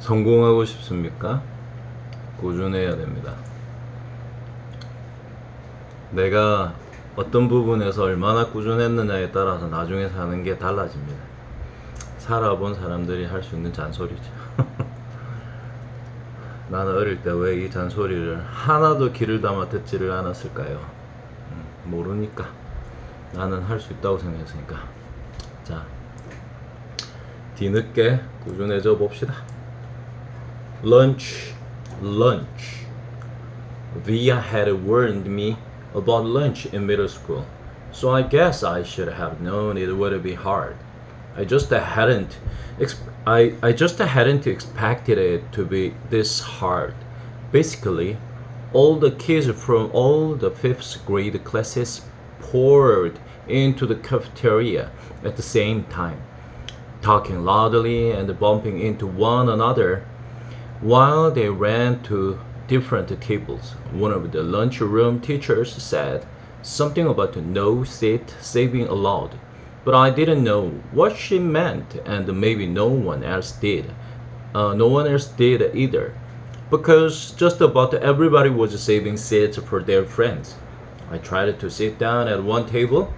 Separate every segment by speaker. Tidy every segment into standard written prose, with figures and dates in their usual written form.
Speaker 1: 성공하고 싶습니까? 꾸준해야 됩니다. 내가 어떤 부분에서 얼마나 꾸준했느냐에 따라서 나중에 사는 게 달라집니다. 살아본 사람들이 할 수 있는 잔소리죠. 나는 어릴 때 왜 이 잔소리를 하나도 귀를 담아 듣지를 않았을까요? 모르니까. 나는 할 수 있다고 생각했으니까. 자, 뒤늦게 꾸준해져 봅시다. lunch. Via had warned me about lunch in middle school, so I guess I should have known it would be hard. I just hadn't I just hadn't expected it to be this hard. Basically, all the kids from all the fifth grade classes poured into the cafeteria at the same time, talking loudly and bumping into one another while they ran to different tables. One of the lunchroom teachers said something about no seat saving allowed, but I didn't know what she meant, and maybe no one else did. No one else did either, because just about everybody was saving seats for their friends. I tried to sit down at one table,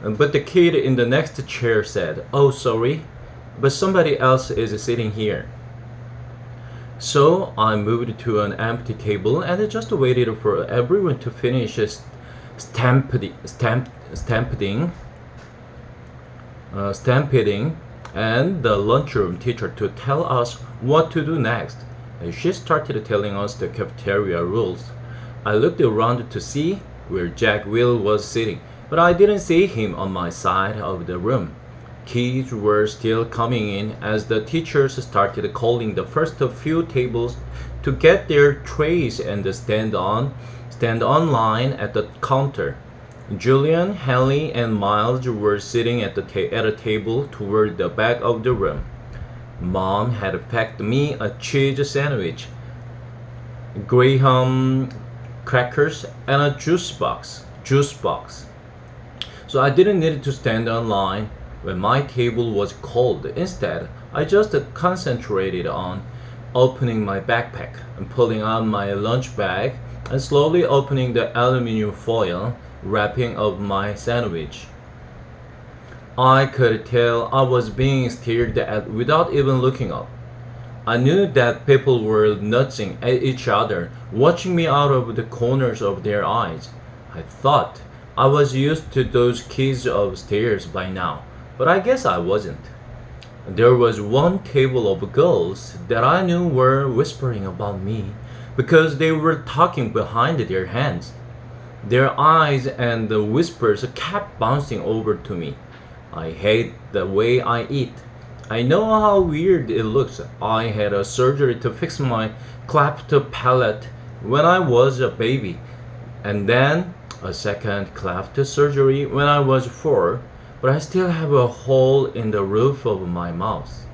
Speaker 1: but the kid in the next chair said, "Oh, sorry, but somebody else is sitting here." So I moved to an empty table and just waited for everyone to finish stampeding and the lunchroom teacher to tell us what to do next. And she started telling us the cafeteria rules. I looked around to see where Jack Will was sitting, but I didn't see him on my side of the room. Kids were still coming in as the teachers started calling the first few tables to get their trays and stand on line at the counter. Julian, Hallie, and Miles were sitting at a table toward the back of the room. Mom had packed me a cheese sandwich, graham crackers, and a juice box. So I didn't need to stand on line when my table was called. Instead, I just concentrated on opening my backpack and pulling out my lunch bag and slowly opening the aluminum foil wrapping of my sandwich. I could tell I was being stared at without even looking up. I knew that people were nudging at each other, watching me out of the corners of their eyes. I thought I was used to those kids upstairs by now, but I guess I wasn't. There was one table of girls that I knew were whispering about me because they were talking behind their hands. Their eyes and the whispers kept bouncing over to me. I hate the way I eat. I know how weird it looks. I had a surgery to fix my cleft palate when I was a baby, and then a second cleft surgery when I was 4, but I still have a hole in the roof of my mouth.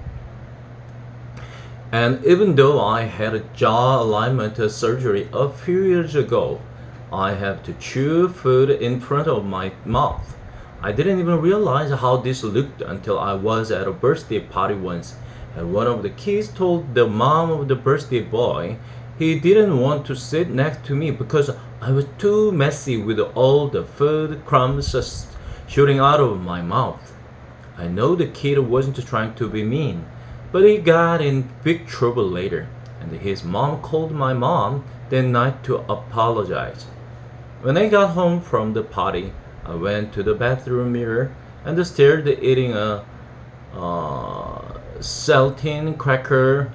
Speaker 1: And even though I had a jaw alignment surgery a few years ago, I have to chew food in front of my mouth. I didn't even realize how this looked until I was at a birthday party once, and one of the kids told the mom of the birthday boy he didn't want to sit next to me because I was too messy with all the food crumbs shooting out of my mouth. I know the kid wasn't trying to be mean, but he got in big trouble later, and his mom called my mom that night to apologize. When I got home from the party, I went to the bathroom mirror and stared at eating a saltine cracker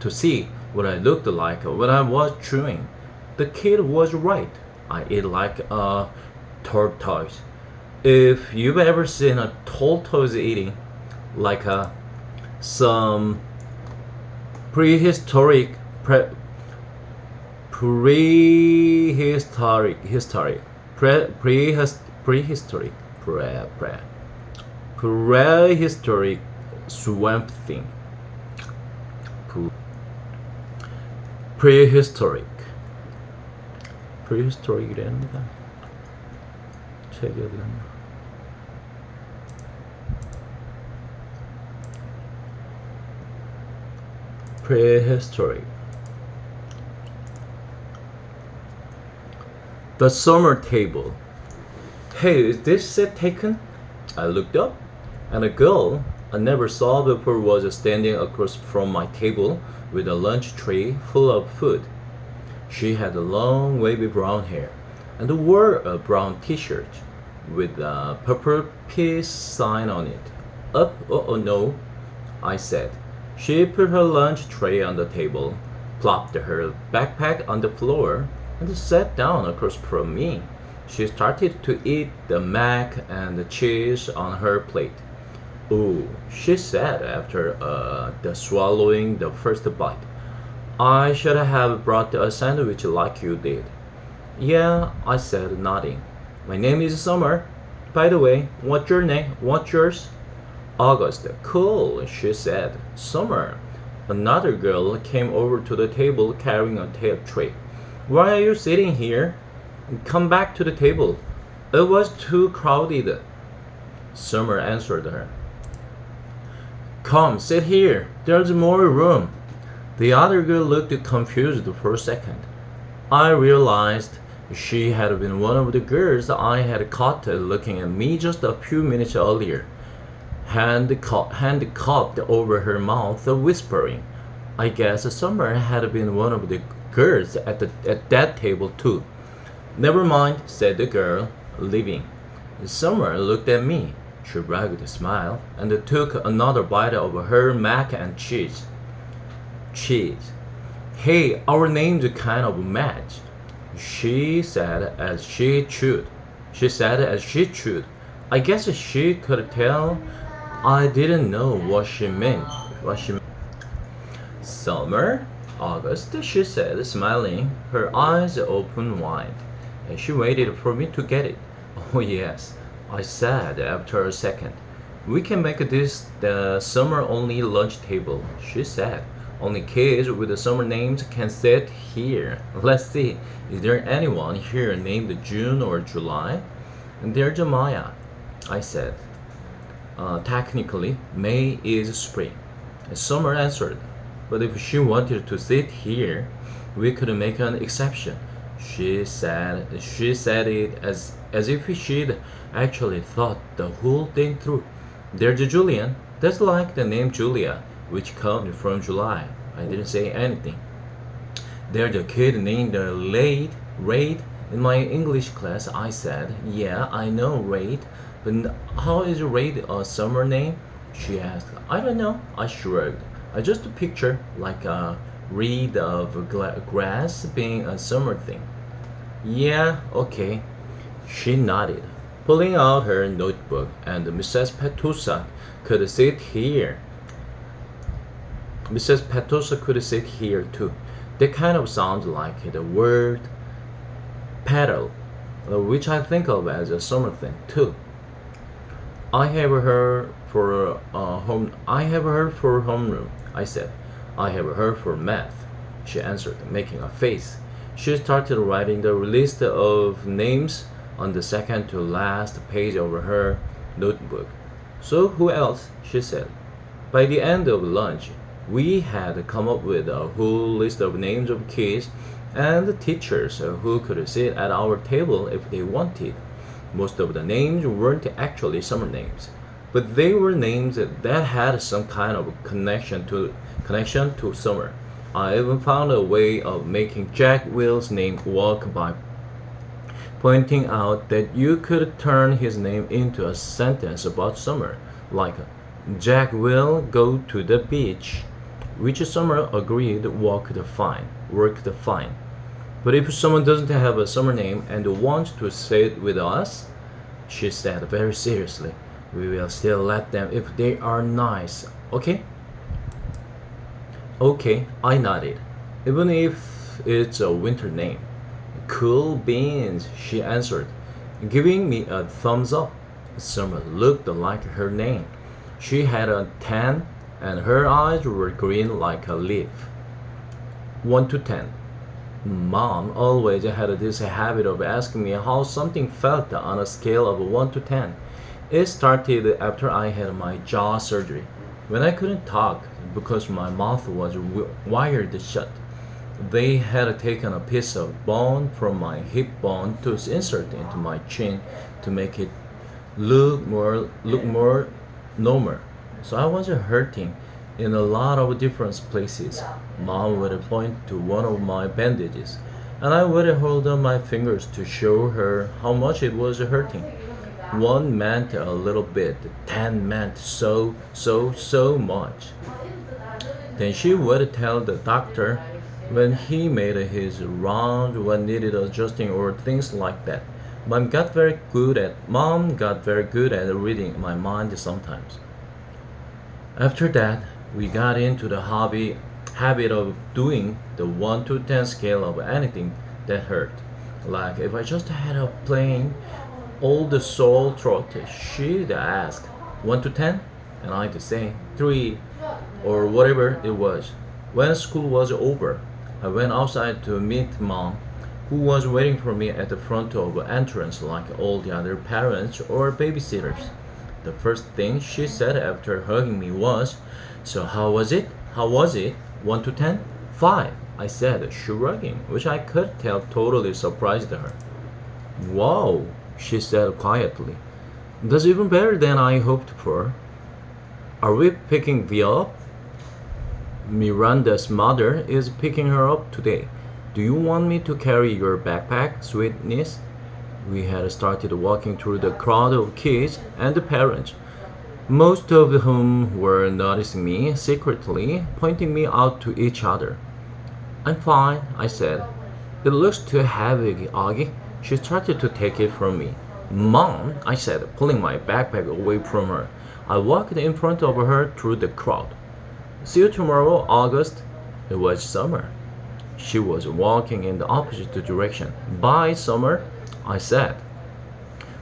Speaker 1: to see what I looked like when I was chewing. The kid was right. I eat like a tortoise. If you've ever seen a tortoise eating, like some prehistoric pre, prehistoric historic pre, prehistoric prehistoric swamp thing. prehistoric이랍니다. 책이 어디 갔나? Prehistory. The summer table. Hey, is this set taken? I looked up, and a girl I never saw before was standing across from my table with a lunch tray full of food. She had long, wavy brown hair and wore a brown t-shirt with a purple peace sign on it. Up, oh no, I said. She put her lunch tray on the table, plopped her backpack on the floor, and sat down across from me. She started to eat the mac and the cheese on her plate. "Oh," she said after swallowing the first bite. "I should have brought a sandwich like you did." "Yeah," I said, nodding. "My name is Summer. By the way, what's your name? What's yours?" "August." "Cool," she said. "Summer." Another girl came over to the table carrying a tray. "Why are you sitting here? Come back to the table." "It was too crowded," Summer answered her. "Come, sit here. There's more room." The other girl looked confused for a second. I realized she had been one of the girls I had caught looking at me just a few minutes earlier, hand cupped over her mouth, whispering. I guess Summer had been one of the girls at that table too. "Never mind," said the girl, leaving. Summer looked at me, shrugged a smile, and took another bite of her mac and cheese. "Hey, our names kind of match," she said as she chewed. I guess she could tell I didn't know what she meant. "Summer, August," she said, smiling, her eyes open wide. And she waited for me to get it. "Oh yes," I said after a second. "We can make this the summer-only lunch table," she said. "Only kids with summer names can sit here. Let's see, is there anyone here named June or July?" "There's Maya," I said. Technically, May is spring." Summer answered. "But if she wanted to sit here, we could make an exception." She said it as if she'd actually thought the whole thing through. "There's Julian. That's like the name Julia, which comes from July." I didn't say anything. "There's a kid named Raid in my English class," I said. "Yeah, I know Raid, but how is Raid a summer name?" she asked. "I don't know," I shrugged. "I just picture like a reed of grass being a summer thing." "Yeah, okay." She nodded, pulling out her notebook, and Mrs. Petusa could sit here. Mrs. Petusa could sit here too. That kind of sounds like the word petal, which I think of as a summer thing too. I have her for homeroom," I said. "I have her for math," she answered, making a face. She started writing the list of names on the second to last page of her notebook. "So who else?" she said. By the end of lunch, we had come up with a whole list of names of kids and teachers who could sit at our table if they wanted. Most of the names weren't actually summer names, but they were names that had some kind of connection to summer. I even found a way of making Jack Will's name work by pointing out that you could turn his name into a sentence about summer, like "Jack will go to the beach," which Summer agreed worked fine. "But if someone doesn't have a summer name and wants to sit with us," she said very seriously, "we will still let them if they are nice, okay?" "Okay," I nodded, "even if it's a winter name." "Cool beans," she answered, giving me a thumbs up. Summer looked like her name. She had a tan, and her eyes were green like a leaf. 1 to 10. Mom always had this habit of asking me how something felt on a scale of 1 to 10. It started after I had my jaw surgery. When I couldn't talk because my mouth was wired shut, they had taken a piece of bone from my hip bone to insert into my chin to make it look more normal. So I was hurting in a lot of different places. Mom would point to one of my bandages, and I would hold up my fingers to show her how much it was hurting. One meant a little bit, 10 meant so much. Then she would tell the doctor when he made his round what needed adjusting or things like that. Mom got very good at reading my mind sometimes. After that, we got into the habit of doing the 1 to 10 scale of anything that hurt. Like if I just had a plain old sore throat, she'd ask 1 to 10, and I'd say 3 or whatever it was. When school was over, I went outside to meet mom, who was waiting for me at the front of the entrance like all the other parents or babysitters. The first thing she said after hugging me was, "So how was it? How was it? 1 to 10?" 5, I said, shrugging, which I could tell totally surprised her. "Wow," she said quietly. "That's even better than I hoped for. Are we picking Via up?" "Miranda's mother is picking her up today. Do you want me to carry your backpack, sweet niece?" We had started walking through the crowd of kids and parents, most of whom were noticing me secretly, pointing me out to each other. "I'm fine," I said. "It looks too heavy, Augie." She started to take it from me. "Mom," I said, pulling my backpack away from her. I walked in front of her through the crowd. "See you tomorrow, August." It was summer. She was walking in the opposite direction. "Bye, Summer," I said,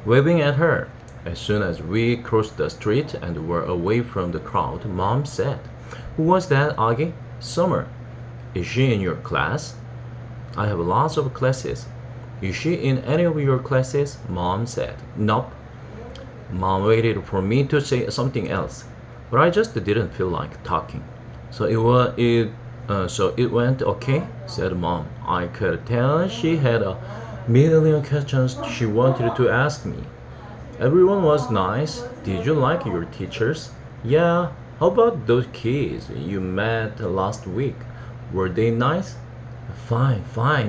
Speaker 1: waving at her. As soon as we crossed the street and were away from the crowd, Mom said, "Who was that, Augie?" "Summer." "Is she in your class?" "I have lots of classes." "Is she in any of your classes?" Mom said. "Nope." Mom waited for me to say something else, but I just didn't feel like talking. So it went okay," said Mom. I could tell she had a million questions she wanted to ask me. "Everyone was nice. Did you like your teachers?" "Yeah." "How about those kids you met last week? Were they nice?" "Fine, fine."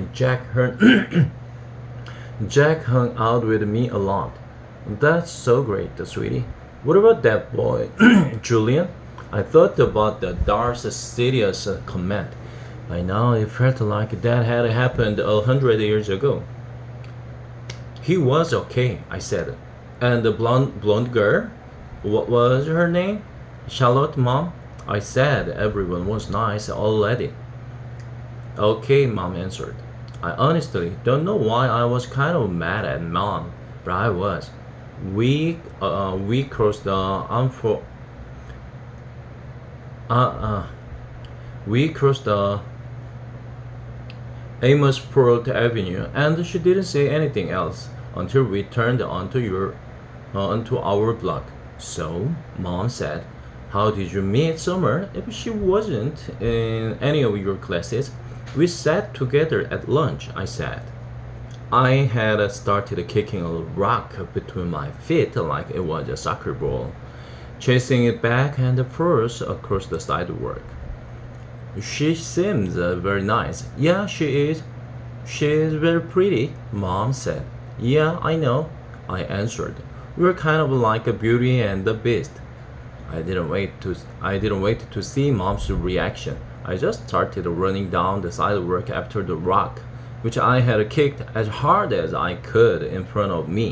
Speaker 1: Jack hung out with me a lot. "That's so great, sweetie. What about that boy, Julian?" I thought about the Darth Sidious comment. By now, it felt like that had happened 100 years ago. "He was okay," I said. "And the blonde girl? What was her name?" "Charlotte, Mom." I said everyone was nice already. "Okay," Mom answered. I honestly don't know why I was kind of mad at Mom, but I was. We crossed the we crossed the Amosport Avenue, and she didn't say anything else until we turned onto our block. "So," Mom said, "how did you meet Summer if she wasn't in any of your classes?" "We sat together at lunch," I said. I had started kicking a rock between my feet like it was a soccer ball, chasing it back and forth across the sidewalk. "She seems very nice." "Yeah, she is." "She is very pretty," Mom said. "Yeah, I know," I answered. "We were kind of like a Beauty and the Beast." I didn't wait to see Mom's reaction. I just started running down the sidewalk after the rock, which I had kicked as hard as I could in front of me.